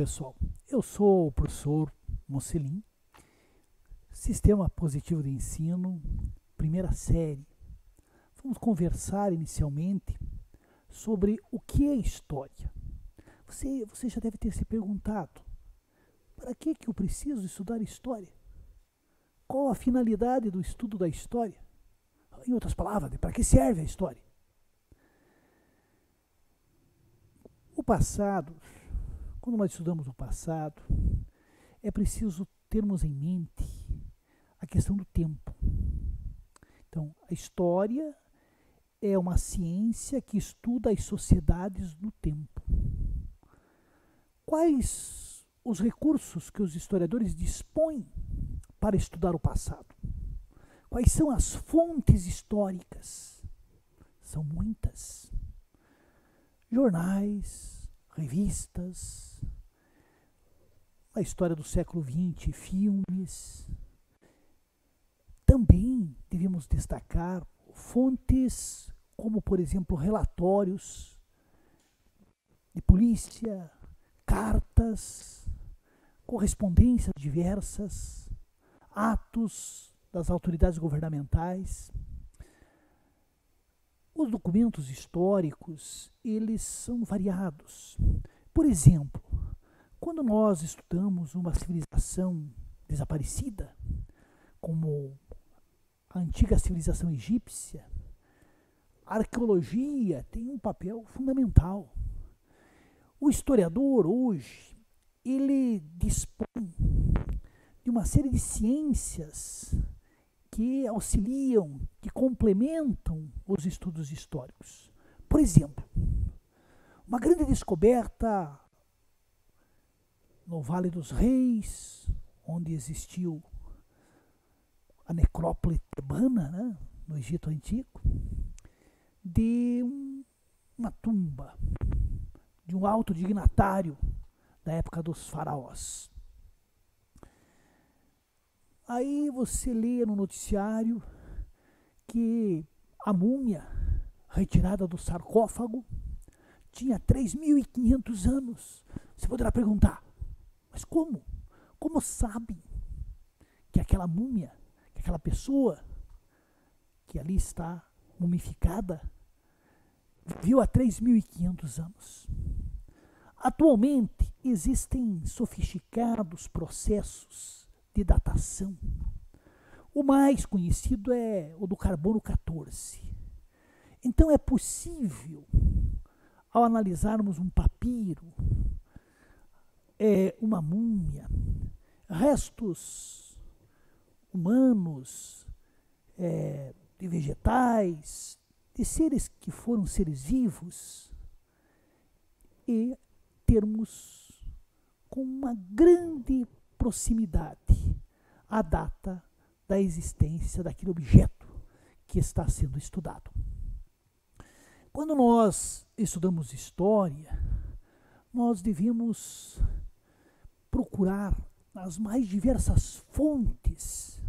pessoal, eu sou o professor Mocelin, Sistema Positivo de Ensino, primeira série. Vamos conversar inicialmente sobre o que é história. Você já deve ter se perguntado, para que eu preciso estudar história? Qual a finalidade do estudo da história? Em outras palavras, para que serve a história? O passado, quando nós estudamos o passado, é preciso termos em mente a questão do tempo. Então, a história é uma ciência que estuda as sociedades no tempo. Quais os recursos que os historiadores dispõem para estudar o passado? Quais são as fontes históricas? São muitas. Jornais, revistas, a história do século XX, filmes. Também devemos destacar fontes como, por exemplo, relatórios de polícia, cartas, correspondências diversas, atos das autoridades governamentais. Os documentos históricos, eles são variados. Por exemplo, quando nós estudamos uma civilização desaparecida, como a antiga civilização egípcia, a arqueologia tem um papel fundamental. O historiador hoje, ele dispõe de uma série de ciências que auxiliam, que complementam os estudos históricos. Por exemplo, uma grande descoberta no Vale dos Reis, onde existiu a necrópole tebana, né, no Egito Antigo, de uma tumba de um alto dignatário da época dos faraós. Aí você lê no noticiário que a múmia retirada do sarcófago tinha 3.500 anos. Você poderá perguntar, mas como? Como sabem que aquela múmia, que aquela pessoa que ali está mumificada, viveu há 3.500 anos? Atualmente existem sofisticados processos de datação. O mais conhecido é o do carbono 14. Então é possível, ao analisarmos um papiro, uma múmia, restos humanos, de vegetais, de seres que foram seres vivos, e termos com uma grande proximidade a data da existência daquele objeto que está sendo estudado. Quando nós estudamos história, nós devemos procurar nas mais diversas fontes,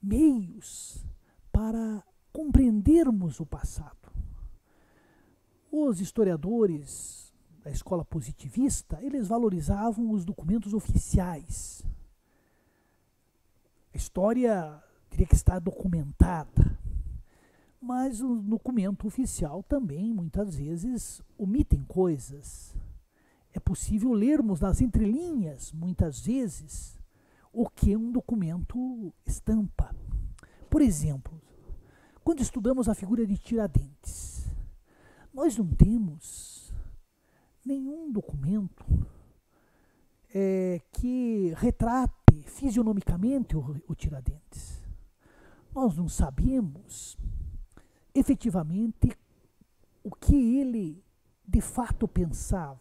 meios para compreendermos o passado. Os historiadores da escola positivista, eles valorizavam os documentos oficiais. A história teria que estar documentada, mas o documento oficial também, muitas vezes, omitem coisas. É possível lermos nas entrelinhas, muitas vezes, o que um documento estampa. Por exemplo, quando estudamos a figura de Tiradentes, nós não temos nenhum documento que retrate fisionomicamente o Tiradentes. Nós não sabemos efetivamente o que ele de fato pensava.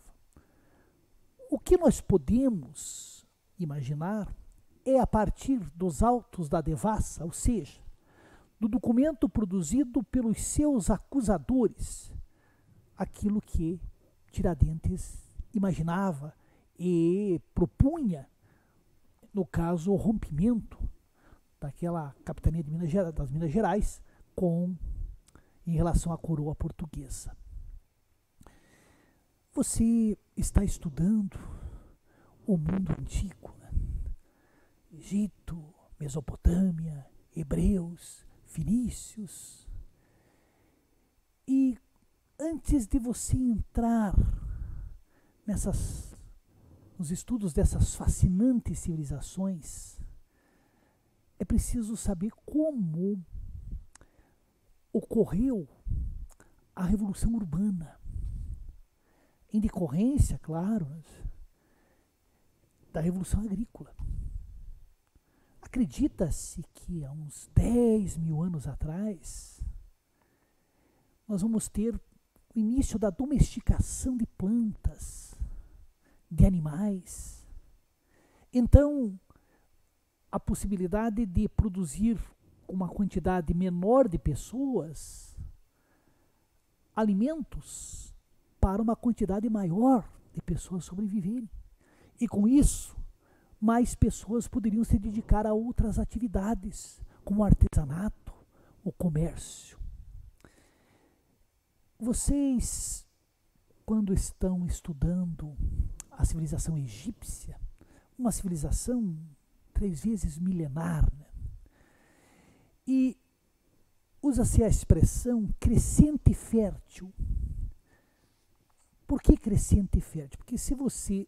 O que nós podemos imaginar é a partir dos autos da devassa, ou seja, do documento produzido pelos seus acusadores, aquilo que Tiradentes imaginava e propunha, no caso, o rompimento daquela capitania de das Minas Gerais em relação à coroa portuguesa. Você está estudando o mundo antigo, né? Egito, Mesopotâmia, hebreus, fenícios. E antes de você entrar nos estudos dessas fascinantes civilizações, é preciso saber como ocorreu a Revolução Urbana, em decorrência, claro, da Revolução Agrícola. Acredita-se que há uns 10 mil anos atrás, nós vamos ter o início da domesticação de plantas, de animais. Então, a possibilidade de produzir uma quantidade menor de pessoas alimentos para uma quantidade maior de pessoas sobreviverem. E com isso, mais pessoas poderiam se dedicar a outras atividades, como o artesanato, o comércio. Vocês, quando estão estudando a civilização egípcia, uma civilização 3 vezes milenar, né? E usa-se a expressão crescente fértil. Por que crescente fértil? Porque se você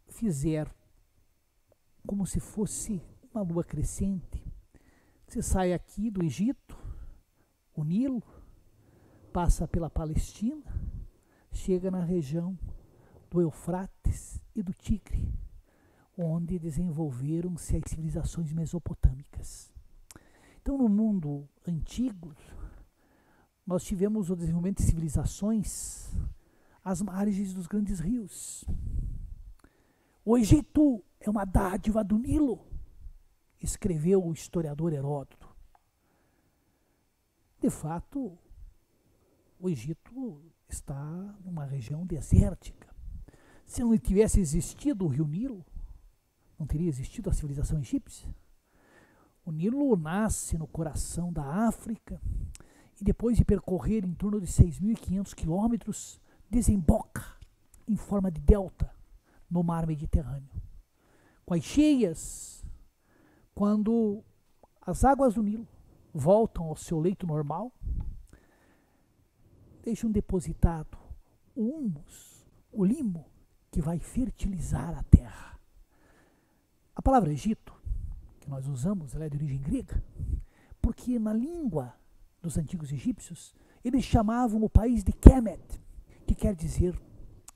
fizer como se fosse uma lua crescente, você sai aqui do Egito, o Nilo, passa pela Palestina, chega na região do Eufrates e do Tigre, onde desenvolveram-se as civilizações mesopotâmicas. Então, no mundo antigo, nós tivemos o desenvolvimento de civilizações às margens dos grandes rios. O Egito é uma dádiva do Nilo, escreveu o historiador Heródoto. De fato, o Egito está numa região desértica. Se não tivesse existido o rio Nilo, não teria existido a civilização egípcia. O Nilo nasce no coração da África e depois de percorrer em torno de 6.500 quilômetros, desemboca em forma de delta no mar Mediterrâneo. Com as cheias, quando as águas do Nilo voltam ao seu leito normal, deixam depositado o humus, o limo, que vai fertilizar a terra. A palavra Egito, que nós usamos, ela é de origem grega, porque na língua dos antigos egípcios, eles chamavam o país de Kemet, que quer dizer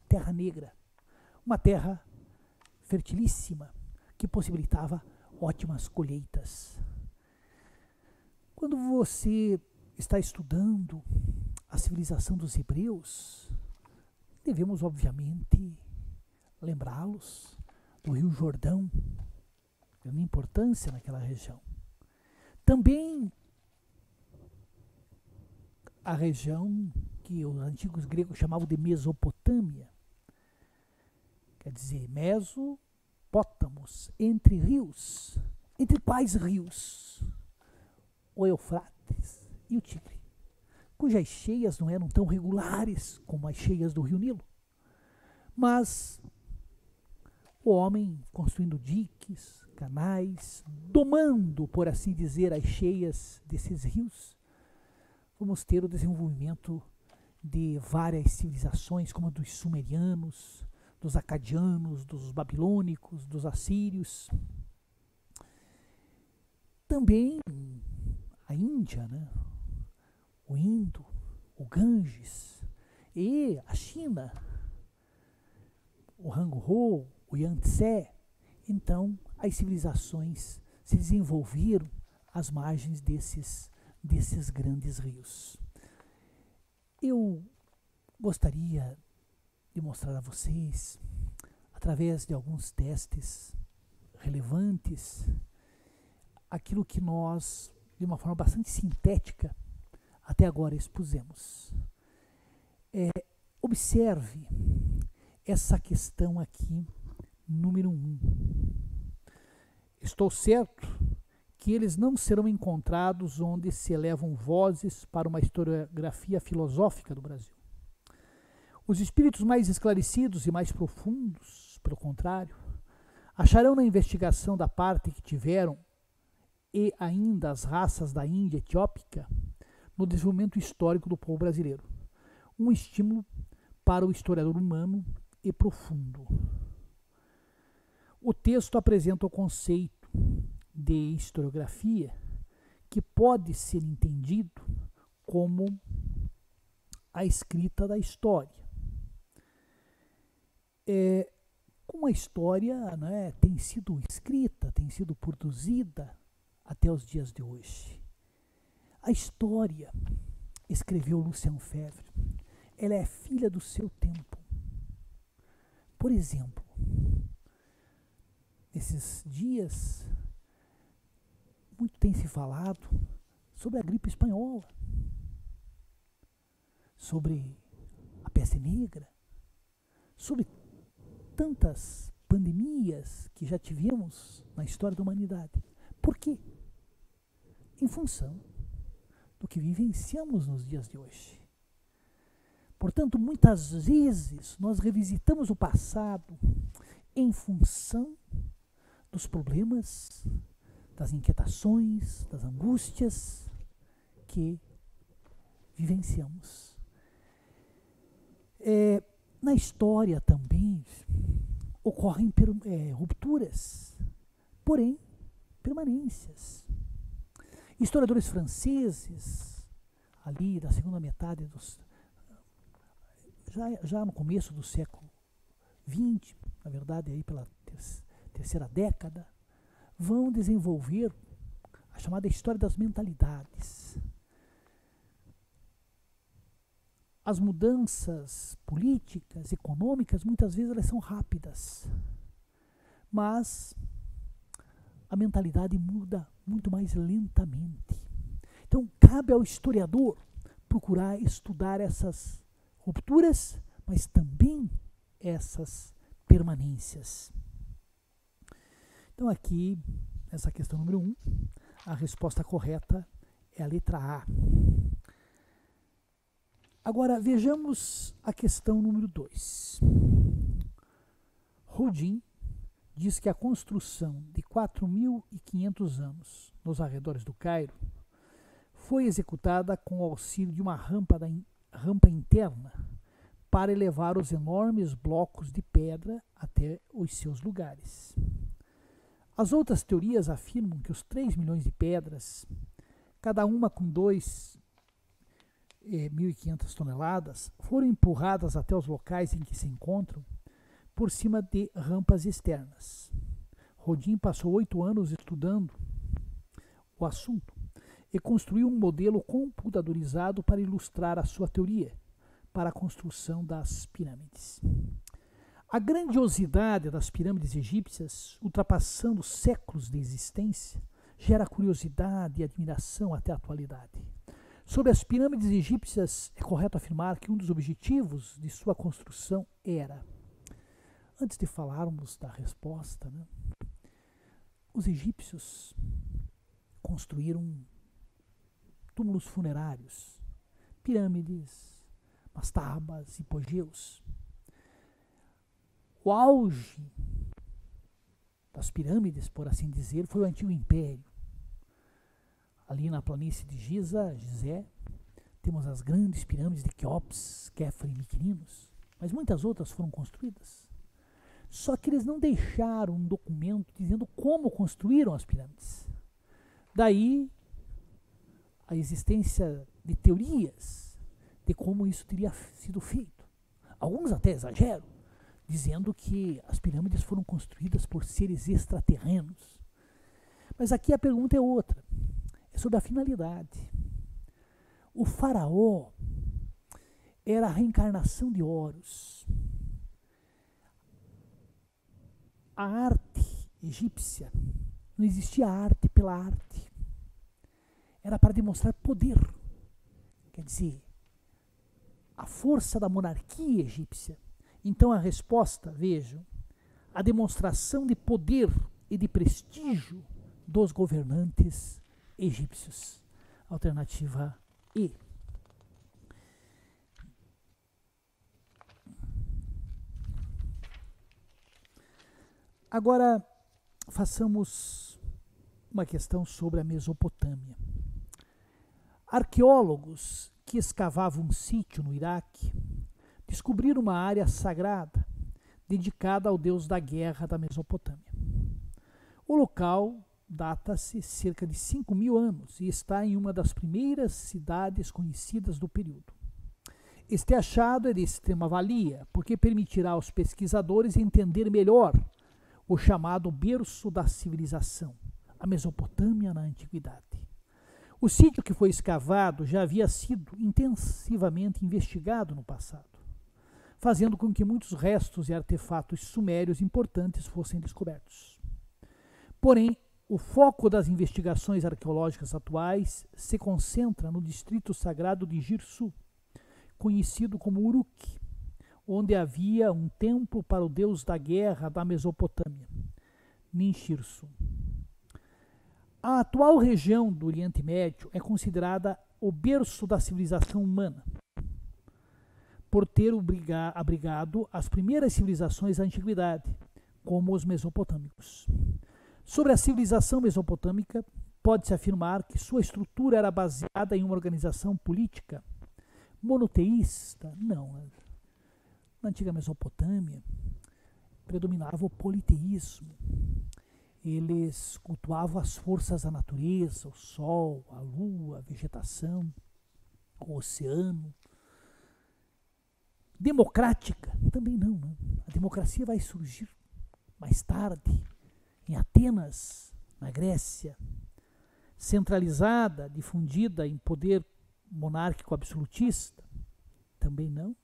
terra negra. Uma terra fertilíssima, que possibilitava ótimas colheitas. Quando você está estudando a civilização dos hebreus, devemos, obviamente, lembrá-los do Rio Jordão, grande importância naquela região. Também a região que os antigos gregos chamavam de Mesopotâmia, quer dizer, Mesopótamos, entre rios. Entre quais rios? O Eufrates e o Tigre, cujas cheias não eram tão regulares como as cheias do rio Nilo. Mas o homem construindo diques, canais, domando, por assim dizer, as cheias desses rios, vamos ter o desenvolvimento de várias civilizações, como a dos sumerianos, dos acadianos, dos babilônicos, dos assírios. Também a Índia, né? O Indo, o Ganges e a China, o Hangzhou, o Yangtze. Então, as civilizações se desenvolveram às margens desses grandes rios. Eu gostaria de mostrar a vocês, através de alguns testes relevantes, aquilo que nós, de uma forma bastante sintética, até agora expusemos. Observe essa questão aqui, número 1. Estou certo que eles não serão encontrados onde se elevam vozes para uma historiografia filosófica do Brasil. Os espíritos mais esclarecidos e mais profundos, pelo contrário, acharão na investigação da parte que tiveram e ainda as raças da Índia etiópica no desenvolvimento histórico do povo brasileiro um estímulo para o historiador humano e profundo. O texto apresenta o conceito de historiografia que pode ser entendido como a escrita da história. Como a história, né, tem sido escrita, tem sido produzida até os dias de hoje. A história, escreveu Lucien Febvre, ela é filha do seu tempo. Por exemplo, nesses dias, muito tem se falado sobre a gripe espanhola, sobre a peste negra, sobre tantas pandemias que já tivemos na história da humanidade. Por quê? Em função do que vivenciamos nos dias de hoje. Portanto, muitas vezes nós revisitamos o passado em função dos problemas, das inquietações, das angústias que vivenciamos. Na história também ocorrem rupturas, porém permanências. Historiadores franceses, ali da segunda metade já no começo do século XX, na verdade aí pela terceira década, vão desenvolver a chamada história das mentalidades. As mudanças políticas, econômicas, muitas vezes elas são rápidas, mas a mentalidade muda muito mais lentamente. Então, cabe ao historiador procurar estudar essas rupturas, mas também essas permanências. Então, aqui, nessa questão número 1, a resposta correta é a letra A. Agora, vejamos a questão número 2. Rodin diz que a construção de 4.500 anos nos arredores do Cairo foi executada com o auxílio de uma rampa interna para elevar os enormes blocos de pedra até os seus lugares. As outras teorias afirmam que os 3 milhões de pedras, cada uma com 2.500 toneladas, foram empurradas até os locais em que se encontram por cima de rampas externas. Rodin passou 8 anos estudando o assunto e construiu um modelo computadorizado para ilustrar a sua teoria para a construção das pirâmides. A grandiosidade das pirâmides egípcias, ultrapassando séculos de existência, gera curiosidade e admiração até a atualidade. Sobre as pirâmides egípcias, é correto afirmar que um dos objetivos de sua construção era, antes de falarmos da resposta, né, os egípcios construíram túmulos funerários, pirâmides, mastabas, hipogeus. O auge das pirâmides, por assim dizer, foi o Antigo Império. Ali na planície de Gizé, temos as grandes pirâmides de Quéops, Khafre e Mykinos, mas muitas outras foram construídas. Só que eles não deixaram um documento dizendo como construíram as pirâmides. Daí a existência de teorias de como isso teria sido feito. Alguns até exageram, dizendo que as pirâmides foram construídas por seres extraterrenos. Mas aqui a pergunta é outra, é sobre a finalidade. O faraó era a reencarnação de Horus. A arte egípcia, não existia arte pela arte. Era para demonstrar poder. Quer dizer, a força da monarquia egípcia. Então a resposta, vejam, a demonstração de poder e de prestígio dos governantes egípcios. Alternativa E. Agora, façamos uma questão sobre a Mesopotâmia. Arqueólogos que escavavam um sítio no Iraque descobriram uma área sagrada dedicada ao deus da guerra da Mesopotâmia. O local data-se cerca de 5.000 anos e está em uma das primeiras cidades conhecidas do período. Este achado é de extrema valia, porque permitirá aos pesquisadores entender melhor o chamado berço da civilização, a Mesopotâmia na antiguidade. O sítio que foi escavado já havia sido intensivamente investigado no passado, fazendo com que muitos restos e artefatos sumérios importantes fossem descobertos. Porém, o foco das investigações arqueológicas atuais se concentra no distrito sagrado de Girsu, conhecido como Uruk, onde havia um templo para o deus da guerra da Mesopotâmia, Ninshirsu. A atual região do Oriente Médio é considerada o berço da civilização humana, por ter abrigado as primeiras civilizações da antiguidade, como os mesopotâmicos. Sobre a civilização mesopotâmica, pode-se afirmar que sua estrutura era baseada em uma organização política monoteísta. Não, na antiga Mesopotâmia predominava o politeísmo. Eles cultuavam as forças da natureza, o sol, a lua, a vegetação, o oceano. Democrática? Também não, né? A democracia vai surgir mais tarde, em Atenas, na Grécia. Centralizada, difundida em poder monárquico absolutista? Também não.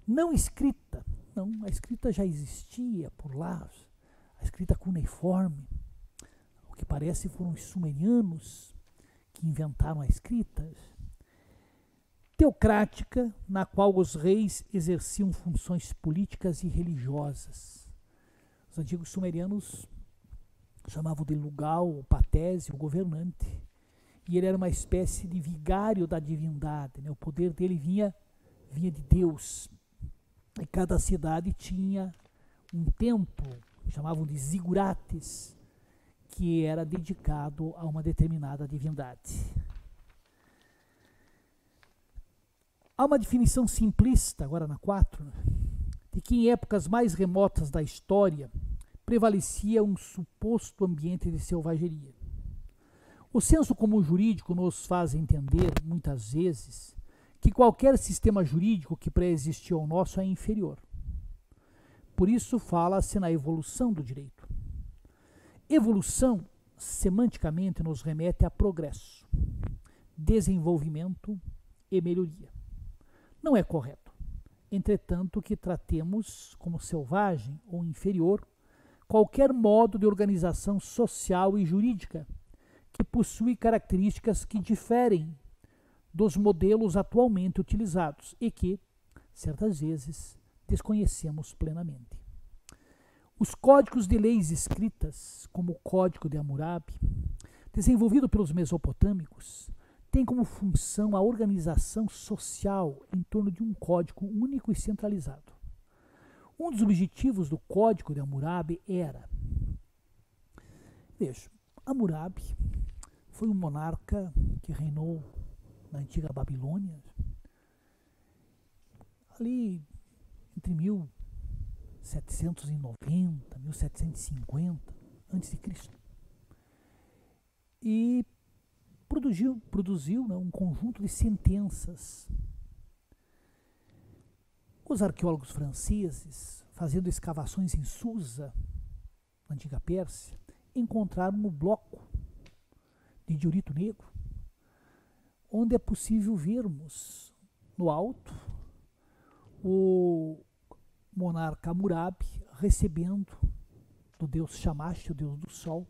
Não escrita? Não, a escrita já existia por lá, a escrita cuneiforme. O que parece foram os sumerianos que inventaram a escrita. Teocrática, na qual os reis exerciam funções políticas e religiosas. Os antigos sumerianos chamavam de Lugal, ou Patese, o governante. E ele era uma espécie de vigário da divindade, né? O poder dele vinha de Deus. E cada cidade tinha um templo, chamavam de zigurates, que era dedicado a uma determinada divindade. Há uma definição simplista, agora na 4, de que em épocas mais remotas da história prevalecia um suposto ambiente de selvageria. O senso comum jurídico nos faz entender, muitas vezes, que qualquer sistema jurídico que pré-existiu ao nosso é inferior. Por isso fala-se na evolução do direito. Evolução, semanticamente, nos remete a progresso, desenvolvimento e melhoria. Não é correto, entretanto, que tratemos como selvagem ou inferior qualquer modo de organização social e jurídica que possui características que diferem dos modelos atualmente utilizados e que, certas vezes, desconhecemos plenamente. Os códigos de leis escritas, como o Código de Hammurabi, desenvolvido pelos mesopotâmicos, tem como função a organização social em torno de um código único e centralizado. Um dos objetivos do Código de Hammurabi era... Veja, Hammurabi foi um monarca que reinou na antiga Babilônia, ali entre 1790, 1750 a.C. E produziu um conjunto de sentenças. Os arqueólogos franceses, fazendo escavações em Susa, na antiga Pérsia, encontraram um bloco de diorito negro, onde é possível vermos no alto o monarca Hammurabi recebendo do deus Shamash, o deus do sol,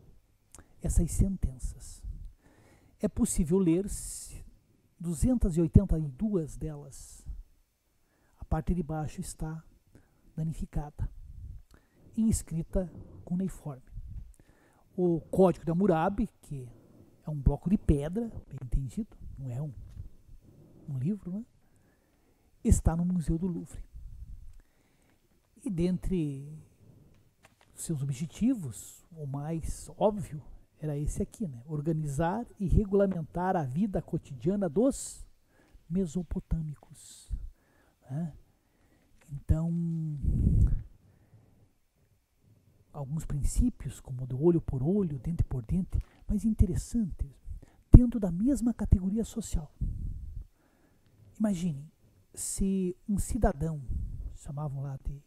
essas sentenças. É possível ler-se 282 delas. A parte de baixo está danificada, em escrita cuneiforme. O Código de Hammurabi, que é um bloco de pedra, bem entendido, não é um livro, né? Está no Museu do Louvre. E dentre seus objetivos, o mais óbvio era esse aqui, né? Organizar e regulamentar a vida cotidiana dos mesopotâmicos, né? Então, alguns princípios, como do olho por olho, dente por dente, mas interessantes, dentro da mesma categoria social. Imagine se um cidadão, chamavam lá de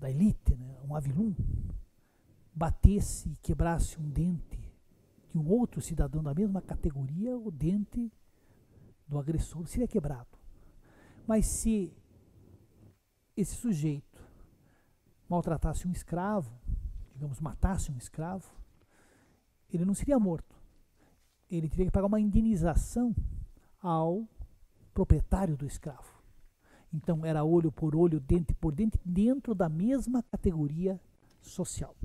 da elite, né, um avilum, batesse e quebrasse um dente de um outro cidadão da mesma categoria, o dente do agressor seria quebrado. Mas se esse sujeito maltratasse um escravo, digamos, matasse um escravo, ele não seria morto. Ele teria que pagar uma indenização ao proprietário do escravo. Então era olho por olho, dente por dente, dentro da mesma categoria social.